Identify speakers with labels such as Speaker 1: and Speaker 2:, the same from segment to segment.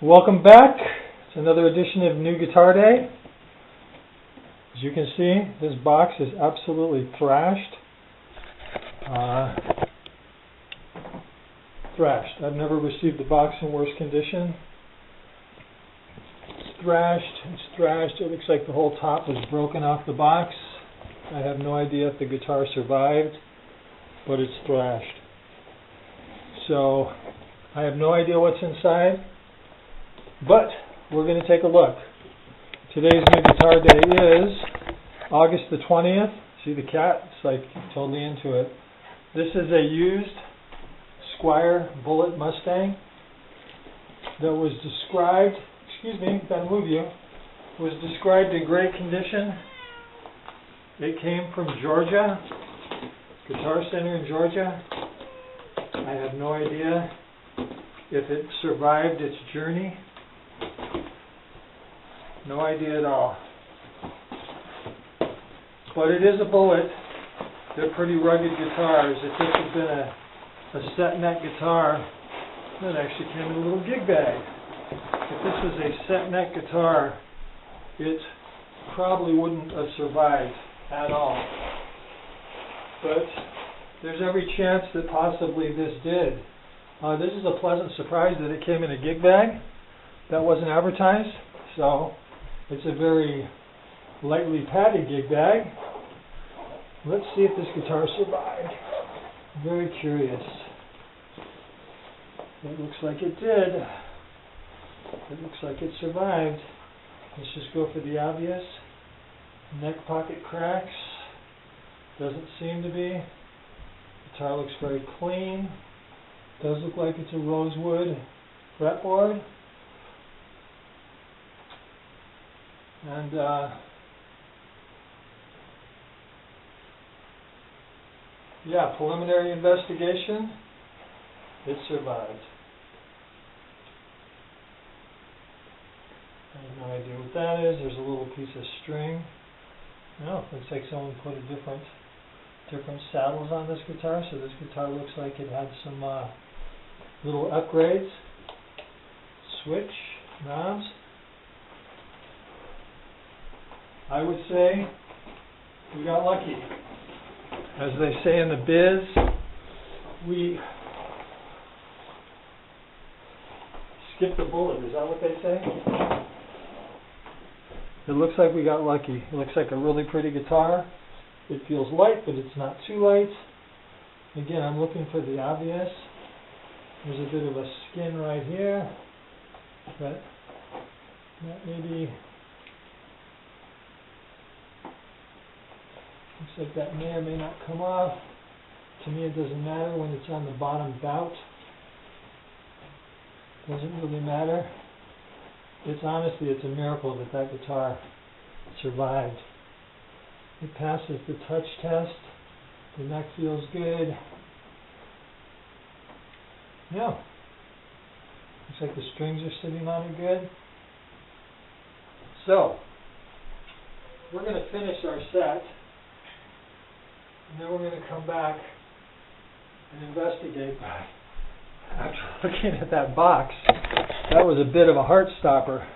Speaker 1: Welcome back. It's another edition of New Guitar Day. As you can see, this box is absolutely thrashed. I've never received a box in worse condition. It's thrashed. It looks like the whole top was broken off the box. I have no idea if the guitar survived, but it's thrashed. So, I have no idea what's inside. But we're going to take a look. Today's New Guitar Day is August the 20th. See the cat? It's like totally into it. This is a used Squier Bullet Mustang that was described, gotta move you, was described in great condition. It came from Georgia, Guitar Center in Georgia. I have no idea if it survived its journey. No idea at all. But it is a Bullet. They're pretty rugged guitars. If this had been a set neck guitar, that actually came in a little gig bag. If this was a set neck guitar, it probably wouldn't have survived at all. But there's every chance that possibly this did. This is a pleasant surprise that it came in a gig bag. That wasn't advertised, so it's a very lightly padded gig bag. Let's see if this guitar survived. I'm very curious. It looks like it did. It looks like it survived. Let's just go for the obvious. Neck pocket cracks. Doesn't seem to be. Guitar looks very clean. Does look like it's a rosewood fretboard. And yeah, preliminary investigation, it survived. I have no idea what that is. There's a little piece of string. No, looks like someone put a different saddles on this guitar, so this guitar looks like it had some little upgrades. Switch, knobs. I would say we got lucky. As they say in the biz, we skipped the bullet. Is that what they say? It looks like we got lucky. It looks like a really pretty guitar. It feels light, but it's not too light. Again, I'm looking for the obvious. There's a bit of a skin right here, but that maybe looks like that may or may not come off. To me, it doesn't matter when it's on the bottom bout. Doesn't really matter. It's honestly, it's a miracle that that guitar survived. It passes the touch test. The neck feels good. Yeah. Looks like the strings are sitting on it good. So, we're going to finish our set. And then we're going to come back and investigate. After looking at that box, that was a bit of a heart stopper.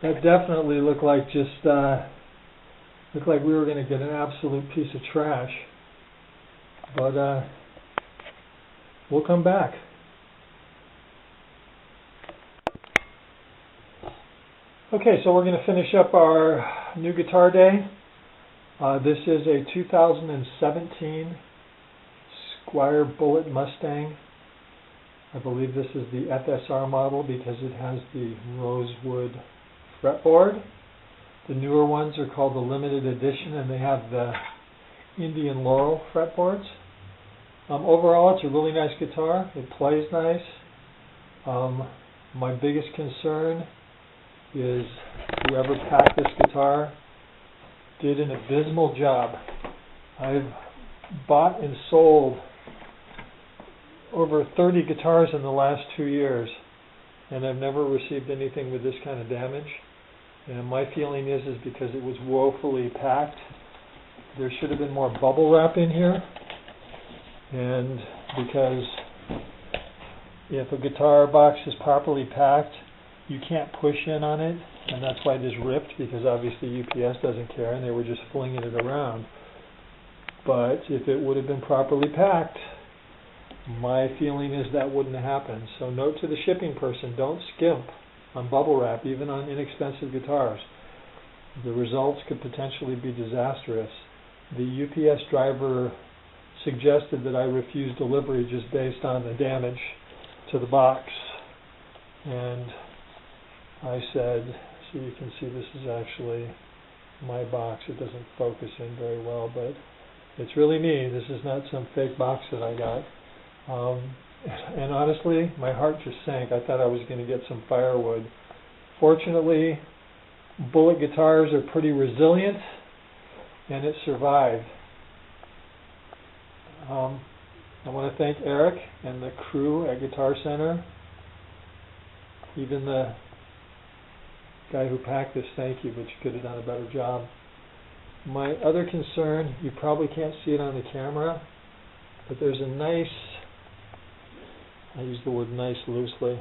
Speaker 1: That definitely looked like looked like we were going to get an absolute piece of trash. But we'll come back. Okay, so we're going to finish up our New Guitar Day. This is a 2017 Squier Bullet Mustang. I believe this is the FSR model because it has the rosewood fretboard. The newer ones are called the limited edition, and they have the Indian Laurel fretboards. Overall, it's a really nice guitar. It plays nice. My biggest concern is whoever packed this guitar did an abysmal job. I've bought and sold over 30 guitars in the last 2 years, and I've never received anything with this kind of damage. And my feeling is because it was woefully packed. There should have been more bubble wrap in here, and because if a guitar box is properly packed, you can't push in on it, and that's why this ripped, because obviously UPS doesn't care, and they were just flinging it around. But if it would have been properly packed, my feeling is that wouldn't have happened. So note to the shipping person, don't skimp on bubble wrap, even on inexpensive guitars. The results could potentially be disastrous. The UPS driver suggested that I refuse delivery just based on the damage to the box. And I said, so you can see this is actually my box. It doesn't focus in very well, but it's really me. This is not some fake box that I got. And honestly, my heart just sank. I thought I was going to get some firewood. Fortunately, Bullet guitars are pretty resilient, and it survived. I want to thank Eric and the crew at Guitar Center. Even the guy who packed this, thank you, but you could have done a better job. My other concern, you probably can't see it on the camera, but there's a nice, I use the word nice loosely,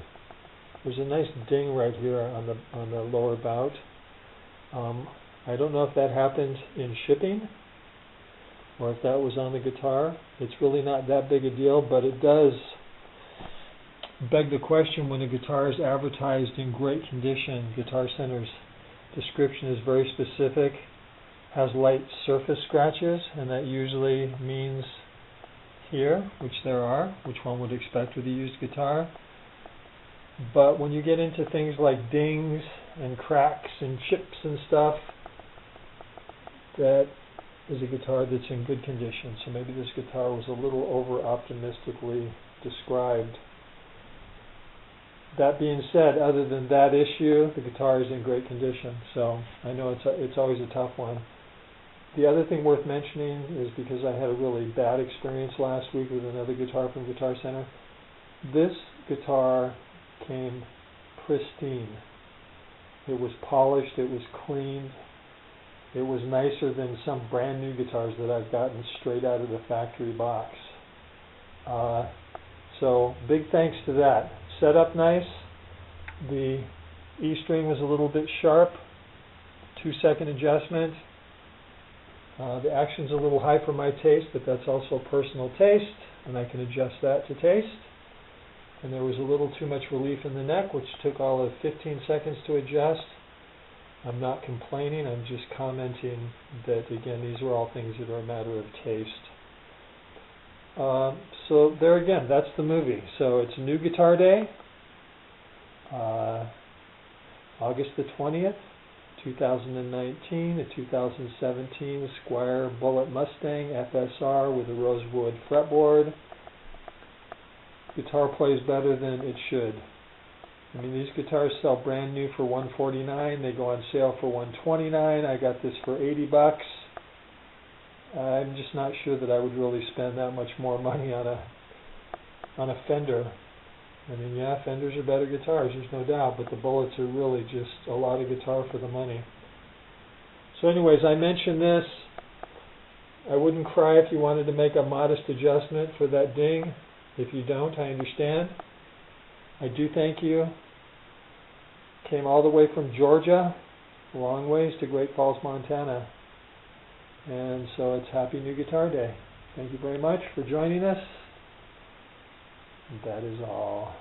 Speaker 1: there's a nice ding right here on the lower bout. I don't know if that happened in shipping or if that was on the guitar. It's really not that big a deal, but it does beg the question when a guitar is advertised in great condition. Guitar Center's description is very specific, has light surface scratches, and that usually means here, which there are, which one would expect with a used guitar. But when you get into things like dings and cracks and chips and stuff, that is a guitar that's in good condition. So maybe this guitar was a little over-optimistically described. That being said, other than that issue, the guitar is in great condition. So I know it's always a tough one. The other thing worth mentioning is because I had a really bad experience last week with another guitar from Guitar Center. This guitar came pristine. It was polished, it was cleaned, it was nicer than some brand new guitars that I've gotten straight out of the factory box. So big thanks to that. Set up nice. The E string was a little bit sharp, 2-second adjustment. The action's a little high for my taste, but that's also personal taste, and I can adjust that to taste. And there was a little too much relief in the neck, which took all of 15 seconds to adjust. I'm not complaining, I'm just commenting that, again, these are all things that are a matter of taste. So there again, that's the movie. So it's New Guitar Day, August the 20th, 2019, a 2017 Squier Bullet Mustang FSR with a rosewood fretboard. Guitar plays better than it should. I mean, these guitars sell brand new for $149. They go on sale for $129. I got this for $80. I'm just not sure that I would really spend that much more money on a Fender. I mean, yeah, Fenders are better guitars, there's no doubt, but the Bullets are really just a lot of guitar for the money. So anyways, I mentioned this. I wouldn't cry if you wanted to make a modest adjustment for that ding. If you don't, I understand. I do thank you. Came all the way from Georgia, a long ways to Great Falls, Montana. And so it's Happy New Guitar Day. Thank you very much for joining us. That is all.